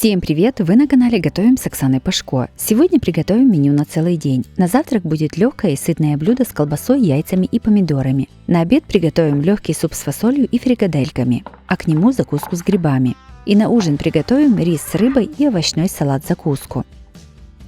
Всем привет! Вы на канале Готовим с Оксаной Пашко. Сегодня приготовим меню на целый день. На завтрак будет легкое и сытное блюдо с колбасой, яйцами и помидорами. На обед приготовим легкий суп с фасолью и фрикадельками, а к нему закуску с грибами. И на ужин приготовим рис с рыбой и овощной салат-закуску.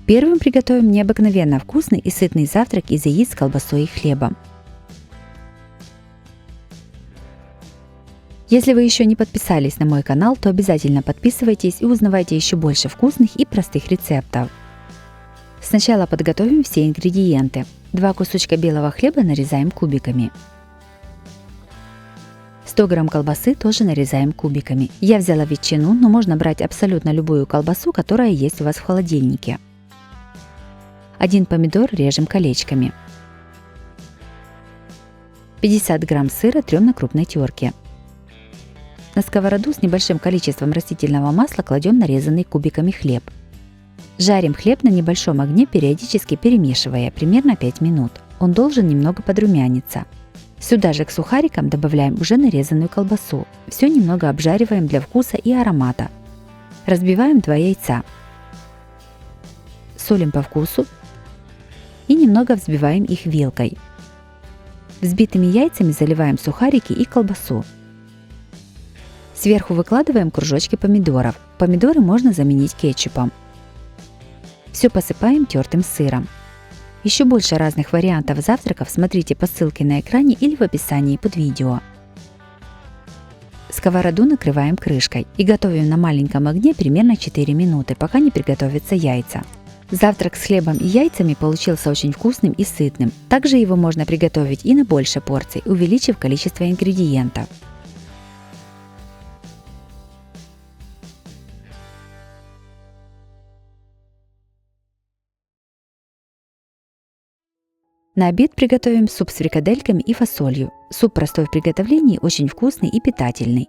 Первым приготовим необыкновенно вкусный и сытный завтрак из яиц с колбасой и хлебом. Если вы еще не подписались на мой канал, то обязательно подписывайтесь и узнавайте еще больше вкусных и простых рецептов. Сначала подготовим все ингредиенты. 2 кусочка белого хлеба нарезаем кубиками. 100 грамм колбасы тоже нарезаем кубиками. Я взяла ветчину, но можно брать абсолютно любую колбасу, которая есть у вас в холодильнике. 1 помидор режем колечками. 50 грамм сыра трем на крупной терке. На сковороду с небольшим количеством растительного масла кладем нарезанный кубиками хлеб. Жарим хлеб на небольшом огне, периодически перемешивая, примерно 5 минут. Он должен немного подрумяниться. Сюда же к сухарикам добавляем уже нарезанную колбасу. Все немного обжариваем для вкуса и аромата. Разбиваем 2 яйца. Солим по вкусу и немного взбиваем их вилкой. Взбитыми яйцами заливаем сухарики и колбасу. Сверху выкладываем кружочки помидоров. Помидоры можно заменить кетчупом. Все посыпаем тертым сыром. Еще больше разных вариантов завтраков смотрите по ссылке на экране или в описании под видео. Сковороду накрываем крышкой и готовим на маленьком огне примерно 4 минуты, пока не приготовятся яйца. Завтрак с хлебом и яйцами получился очень вкусным и сытным. Также его можно приготовить и на больше порций, увеличив количество ингредиентов. На обед приготовим суп с фрикадельками и фасолью. Суп простой в приготовлении, очень вкусный и питательный.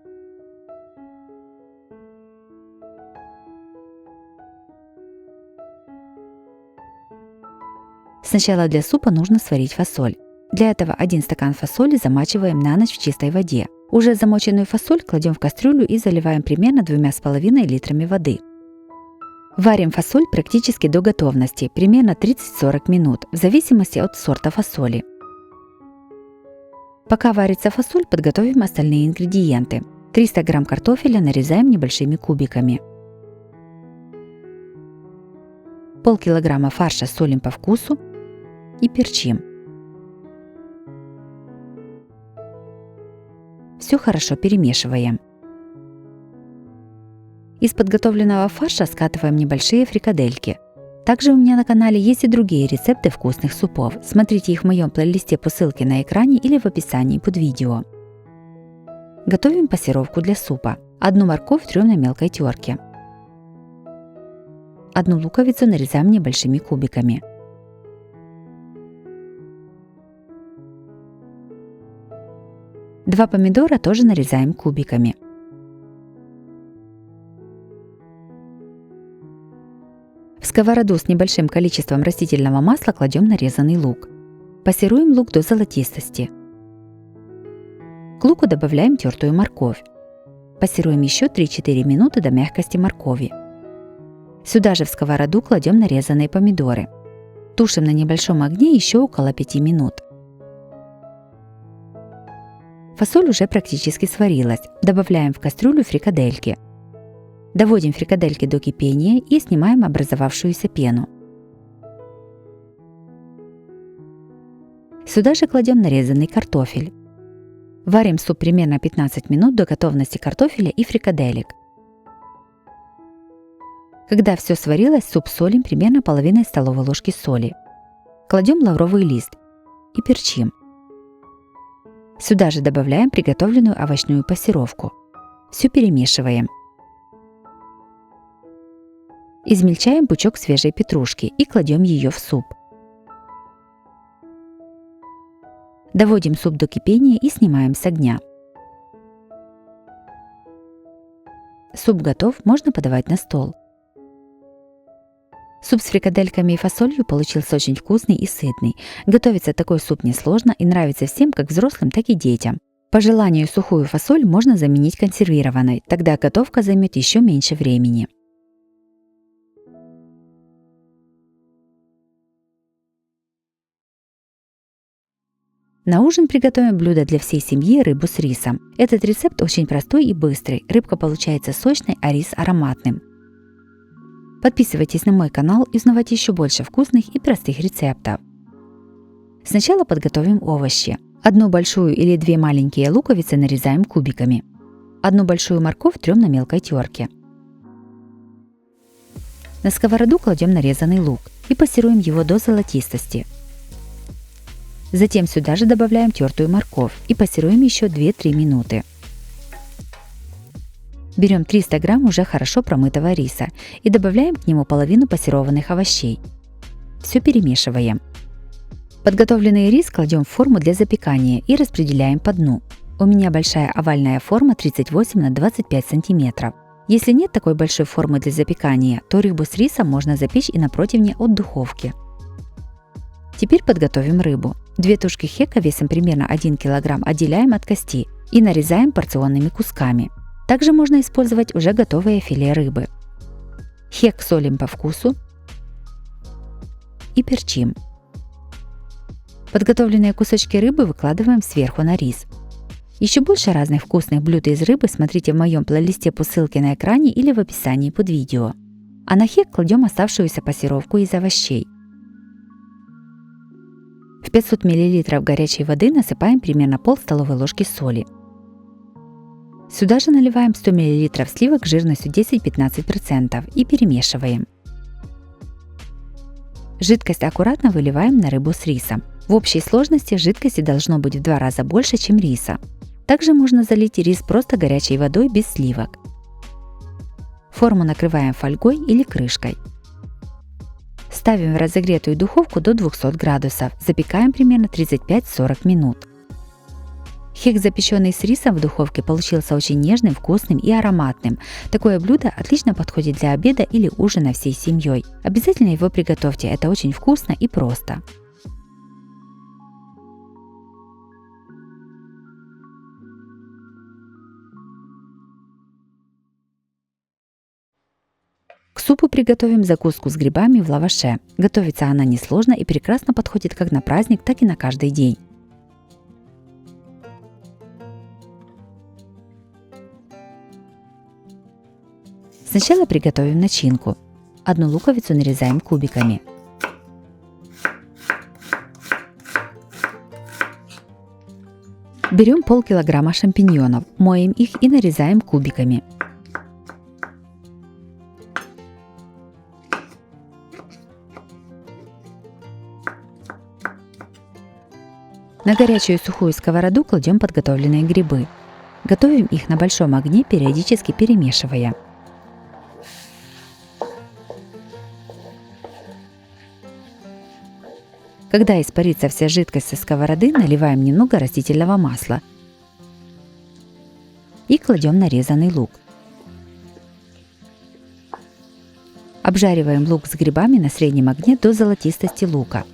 Сначала для супа нужно сварить фасоль. Для этого 1 стакан фасоли замачиваем на ночь в чистой воде. Уже замоченную фасоль кладем в кастрюлю и заливаем примерно 2,5 литрами воды. Варим фасоль практически до готовности, примерно 30-40 минут, в зависимости от сорта фасоли. Пока варится фасоль, подготовим остальные ингредиенты. 300 грамм картофеля нарезаем небольшими кубиками. Полкилограмма фарша солим по вкусу и перчим. Все хорошо перемешиваем. Из подготовленного фарша скатываем небольшие фрикадельки. Также у меня на канале есть и другие рецепты вкусных супов. Смотрите их в моем плейлисте по ссылке на экране или в описании под видео. Готовим пассировку для супа. 1 морковь трем на мелкой терке. 1 луковицу нарезаем небольшими кубиками. Два помидора тоже нарезаем кубиками. В сковороду с небольшим количеством растительного масла кладем нарезанный лук. Пассируем лук до золотистости. К луку добавляем тертую морковь. Пассируем еще 3-4 минуты до мягкости моркови. Сюда же в сковороду кладем нарезанные помидоры. Тушим на небольшом огне еще около 5 минут. Фасоль уже практически сварилась. Добавляем в кастрюлю фрикадельки. Доводим фрикадельки до кипения и снимаем образовавшуюся пену. Сюда же кладем нарезанный картофель. Варим суп примерно 15 минут до готовности картофеля и фрикаделек. Когда все сварилось, суп солим примерно половиной столовой ложки соли. Кладем лавровый лист и перчим. Сюда же добавляем приготовленную овощную пассировку. Все перемешиваем. Измельчаем пучок свежей петрушки и кладем ее в суп. Доводим суп до кипения и снимаем с огня. Суп готов, можно подавать на стол. Суп с фрикадельками и фасолью получился очень вкусный и сытный. Готовится такой суп несложно и нравится всем, как взрослым, так и детям. По желанию сухую фасоль можно заменить консервированной, тогда готовка займет еще меньше времени. На ужин приготовим блюдо для всей семьи – рыбу с рисом. Этот рецепт очень простой и быстрый. Рыбка получается сочной, а рис ароматным. Подписывайтесь на мой канал и узнавайте еще больше вкусных и простых рецептов. Сначала подготовим овощи. Одну большую или 2 маленькие луковицы нарезаем кубиками. Одну большую морковь трем на мелкой терке. На сковороду кладем нарезанный лук и пассируем его до золотистости. Затем сюда же добавляем тертую морковь и пассируем еще 2-3 минуты. Берем 300 грамм уже хорошо промытого риса и добавляем к нему половину пассерованных овощей. Все перемешиваем. Подготовленный рис кладем в форму для запекания и распределяем по дну. У меня большая овальная форма 38 на 25 сантиметров. Если нет такой большой формы для запекания, то рыбу с рисом можно запечь и на противне от духовки. Теперь подготовим рыбу. 2 тушки хека весом примерно 1 кг отделяем от кости и нарезаем порционными кусками. Также можно использовать уже готовое филе рыбы. Хек солим по вкусу и перчим. Подготовленные кусочки рыбы выкладываем сверху на рис. Еще больше разных вкусных блюд из рыбы смотрите в моем плейлисте по ссылке на экране или в описании под видео. А на хек кладем оставшуюся пассировку из овощей. В 500 мл горячей воды насыпаем примерно пол столовой ложки соли. Сюда же наливаем 100 мл сливок жирностью 10-15% и перемешиваем. Жидкость аккуратно выливаем на рыбу с рисом. В общей сложности жидкости должно быть в 2 раза больше, чем риса. Также можно залить рис просто горячей водой без сливок. Форму накрываем фольгой или крышкой. Ставим в разогретую духовку до 200 градусов. Запекаем примерно 35-40 минут. Хек, запеченный с рисом в духовке, получился очень нежным, вкусным и ароматным. Такое блюдо отлично подходит для обеда или ужина всей семьей. Обязательно его приготовьте, это очень вкусно и просто. К супу приготовим закуску с грибами в лаваше. Готовится она несложно и прекрасно подходит как на праздник, так и на каждый день. Сначала приготовим начинку. Одну луковицу нарезаем кубиками. Берем полкилограмма шампиньонов, моем их и нарезаем кубиками. На горячую сухую сковороду кладем подготовленные грибы. Готовим их на большом огне, периодически перемешивая. Когда испарится вся жидкость со сковороды, наливаем немного растительного масла и кладем нарезанный лук. Обжариваем лук с грибами на среднем огне до золотистости лука.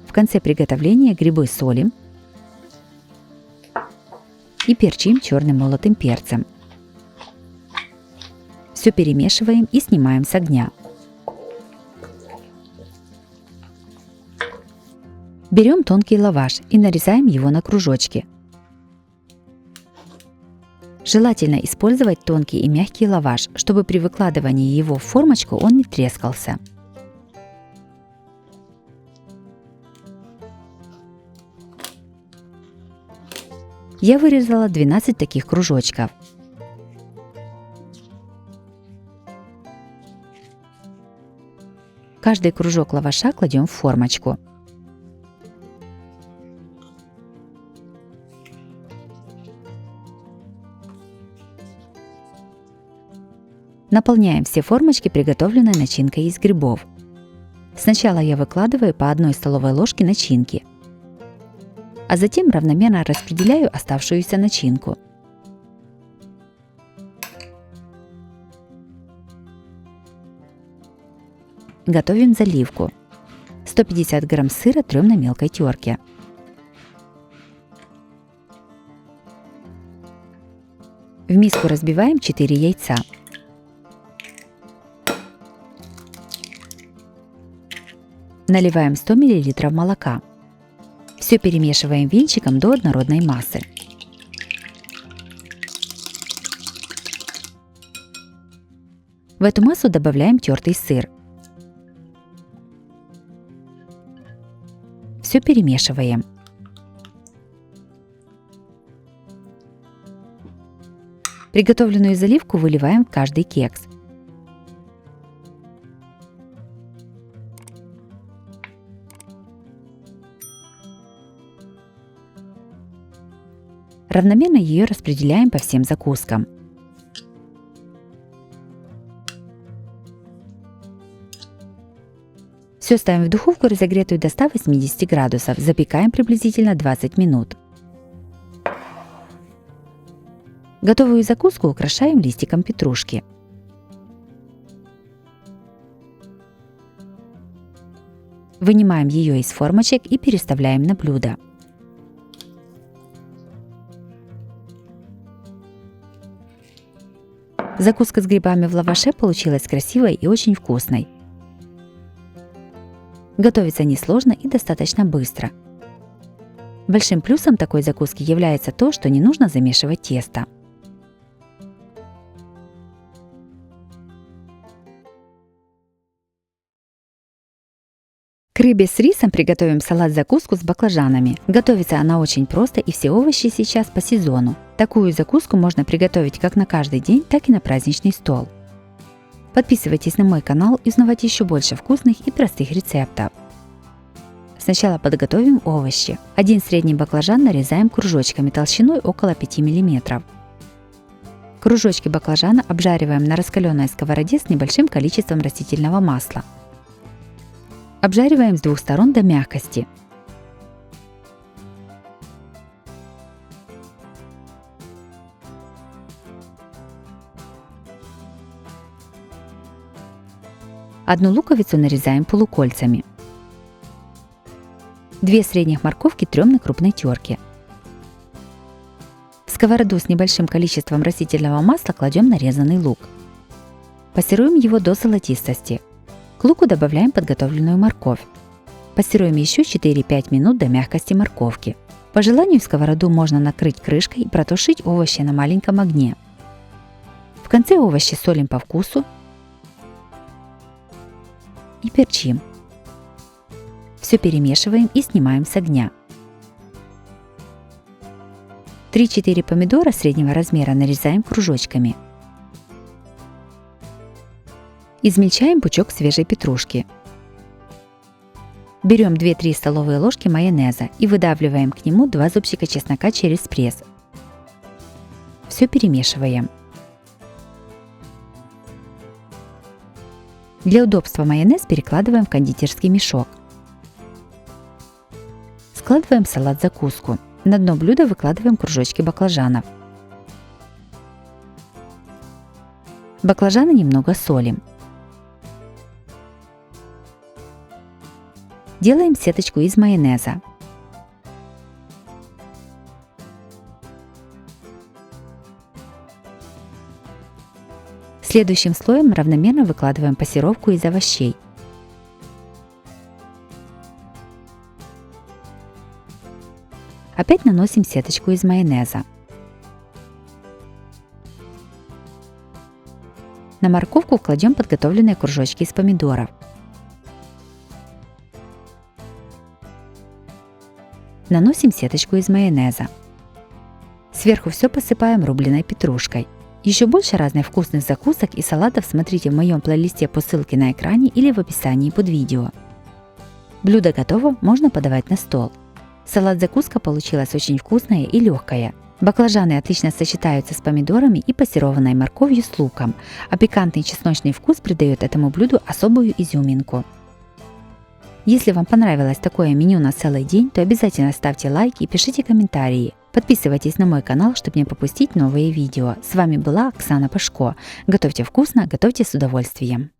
В конце приготовления грибы солим и перчим черным молотым перцем. Все перемешиваем и снимаем с огня. Берем тонкий лаваш и нарезаем его на кружочки. Желательно использовать тонкий и мягкий лаваш, чтобы при выкладывании его в формочку он не трескался. Я вырезала 12 таких кружочков. Каждый кружок лаваша кладем в формочку. Наполняем все формочки приготовленной начинкой из грибов. Сначала я выкладываю по 1 столовой ложке начинки, а затем равномерно распределяю оставшуюся начинку. Готовим заливку. 150 грамм сыра трем на мелкой терке. В миску разбиваем 4 яйца. Наливаем 100 мл молока. Все перемешиваем венчиком до однородной массы. В эту массу добавляем тертый сыр. Все перемешиваем. Приготовленную заливку выливаем в каждый кекс. Равномерно ее распределяем по всем закускам. Все ставим в духовку, разогретую до 180 градусов, запекаем приблизительно 20 минут. Готовую закуску украшаем листиком петрушки. Вынимаем ее из формочек и переставляем на блюдо. Закуска с грибами в лаваше получилась красивой и очень вкусной. Готовится несложно и достаточно быстро. Большим плюсом такой закуски является то, что не нужно замешивать тесто. К рыбе с рисом приготовим салат-закуску с баклажанами. Готовится она очень просто, и все овощи сейчас по сезону. Такую закуску можно приготовить как на каждый день, так и на праздничный стол. Подписывайтесь на мой канал и узнавайте еще больше вкусных и простых рецептов. Сначала подготовим овощи. Один средний баклажан нарезаем кружочками толщиной около 5 мм. Кружочки баклажана обжариваем на раскаленной сковороде с небольшим количеством растительного масла. Обжариваем с двух сторон до мягкости. Одну луковицу нарезаем полукольцами. 2 средних морковки трем на крупной терке. В сковороду с небольшим количеством растительного масла кладем нарезанный лук. Пассируем его до золотистости. К луку добавляем подготовленную морковь. Пассируем еще 4-5 минут до мягкости морковки. По желанию сковороду можно накрыть крышкой и протушить овощи на маленьком огне. В конце овощи солим по вкусу и перчим. Все перемешиваем и снимаем с огня. 3-4 помидора среднего размера нарезаем кружочками. Измельчаем пучок свежей петрушки. Берем 2-3 столовые ложки майонеза и выдавливаем к нему 2 зубчика чеснока через пресс. Все перемешиваем. Для удобства майонез перекладываем в кондитерский мешок. Складываем салат-закуску. На дно блюда выкладываем кружочки баклажанов. Баклажаны немного солим. Делаем сеточку из майонеза. Следующим слоем равномерно выкладываем пассировку из овощей. Опять наносим сеточку из майонеза. На морковку кладем подготовленные кружочки из помидоров. Наносим сеточку из майонеза. Сверху все посыпаем рубленой петрушкой. Еще больше разных вкусных закусок и салатов смотрите в моем плейлисте по ссылке на экране или в описании под видео. Блюдо готово, можно подавать на стол. Салат-закуска получилась очень вкусная и легкая. Баклажаны отлично сочетаются с помидорами и пассерованной морковью с луком, а пикантный чесночный вкус придает этому блюду особую изюминку. Если вам понравилось такое меню на целый день, то обязательно ставьте лайк и пишите комментарии. Подписывайтесь на мой канал, чтобы не пропустить новые видео. С вами была Оксана Пашко. Готовьте вкусно, готовьте с удовольствием.